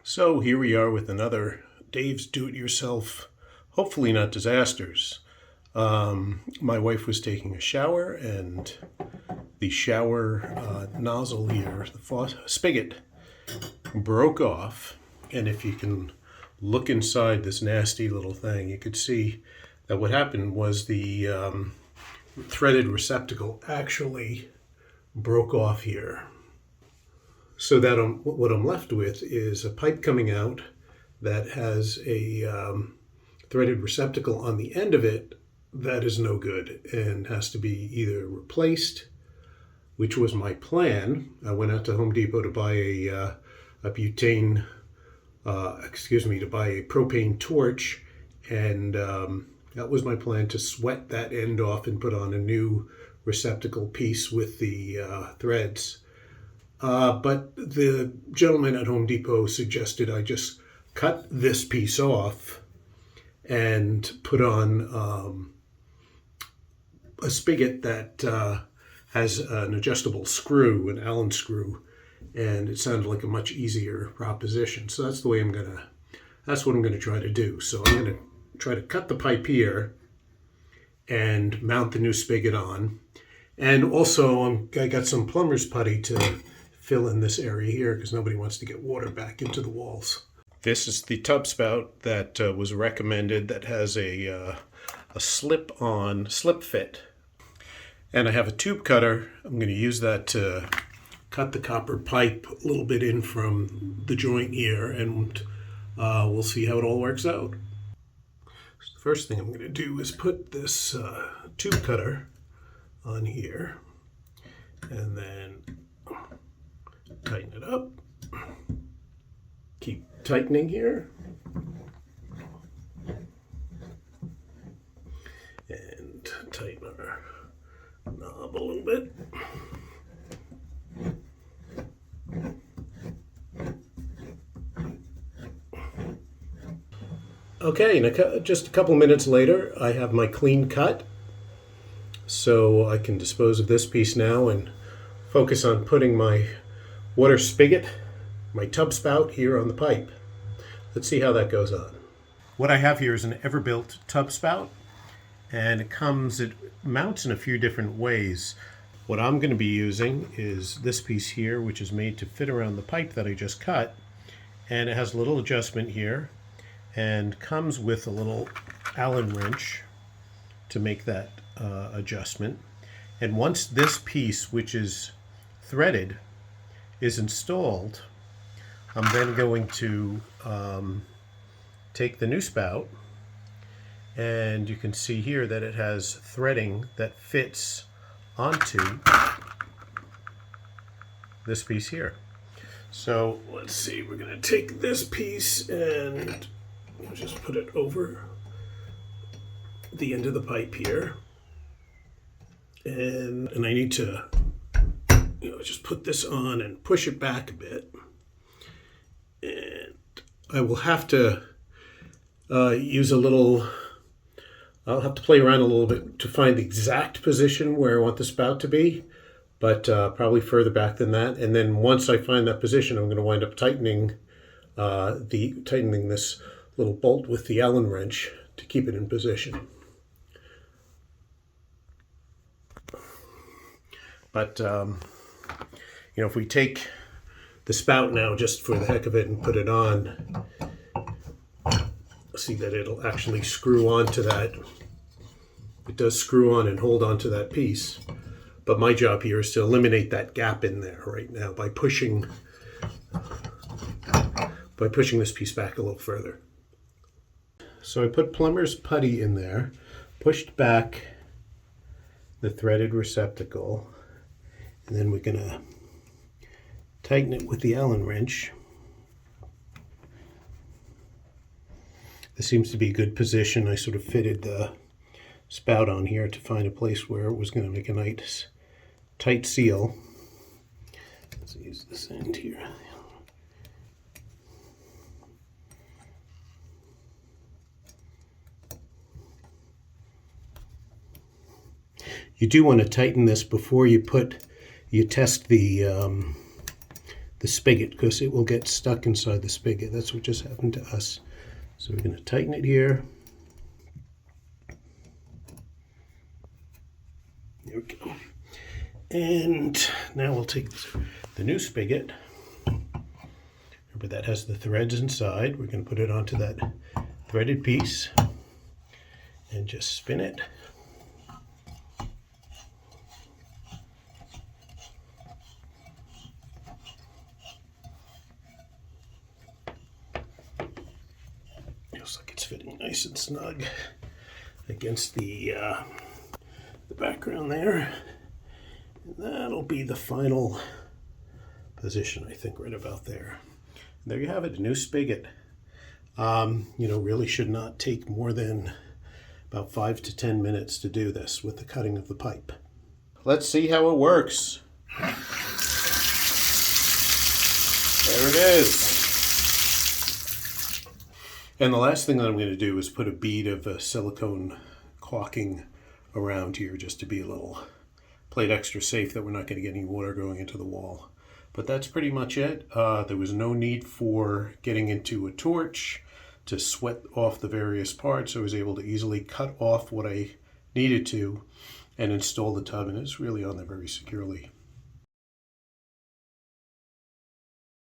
So here we are with another Dave's Do-It-Yourself, hopefully not disasters. My wife was taking a shower and the shower nozzle here, the spigot, broke off. And if you can look inside this nasty little thing, you could see that what happened was the threaded receptacle actually broke off here. So that what I'm left with is a pipe coming out that has a threaded receptacle on the end of it that is no good and has to be either replaced, which was my plan. I went out to Home Depot to buy a propane torch, and that was my plan, to sweat that end off and put on a new receptacle piece with the threads. But the gentleman at Home Depot suggested I just cut this piece off and put on a spigot that has an adjustable screw, an Allen screw, and it sounded like a much easier proposition. So that's what I'm gonna try to do. So I'm gonna try to cut the pipe here and mount the new spigot on. And also I got some plumber's putty to fill in this area here because nobody wants to get water back into the walls. This is the tub spout that was recommended, that has a slip fit. And I have a tube cutter. I'm going to use that to cut the copper pipe a little bit in from the joint here, and we'll see how it all works out. So the first thing I'm going to do is put this tube cutter on here and then tighten it up. Keep tightening here. And tighten our knob a little bit. Okay, just a couple minutes later, I have my clean cut. So I can dispose of this piece now and focus on putting my water spigot, my tub spout, here on the pipe. Let's see how that goes on. What I have here is an Everbuilt tub spout, and it mounts in a few different ways. What I'm going to be using is this piece here, which is made to fit around the pipe that I just cut, and it has a little adjustment here and comes with a little Allen wrench to make that adjustment. And once this piece, which is threaded, is installed, I'm then going to take the new spout, and you can see here that it has threading that fits onto this piece here. So let's see, we're going to take this piece and we'll just put it over the end of the pipe here, and I need to just put this on and push it back a bit. And I will have to I'll have to play around a little bit to find the exact position where I want the spout to be, but probably further back than that. And then once I find that position, I'm going to wind up tightening this little bolt with the Allen wrench to keep it in position. But if we take the spout now just for the heck of it and put it on, see that it'll actually screw onto that. It does screw on and hold onto that piece. But my job here is to eliminate that gap in there right now by pushing this piece back a little further. So I put plumber's putty in there, pushed back the threaded receptacle, and then we're gonna tighten it with the Allen wrench. This seems to be a good position. I sort of fitted the spout on here to find a place where it was going to make a nice tight seal. Let's use this end here. You do want to tighten this before you test the the spigot, because it will get stuck inside the spigot. That's what just happened to us. So we're going to tighten it here. There we go. And now we'll take the new spigot. Remember, that has the threads inside. We're going to put it onto that threaded piece and just spin it. Looks like it's fitting nice and snug against the background there. And that'll be the final position, I think, right about there. And there you have it, a new spigot. Really should not take more than about 5 to 10 minutes to do this with the cutting of the pipe. Let's see how it works. There it is. And the last thing that I'm going to do is put a bead of silicone caulking around here, just to be a little plate extra safe that we're not going to get any water going into the wall. But that's pretty much it. There was no need for getting into a torch to sweat off the various parts. I was able to easily cut off what I needed to and install the tub, and it's really on there very securely.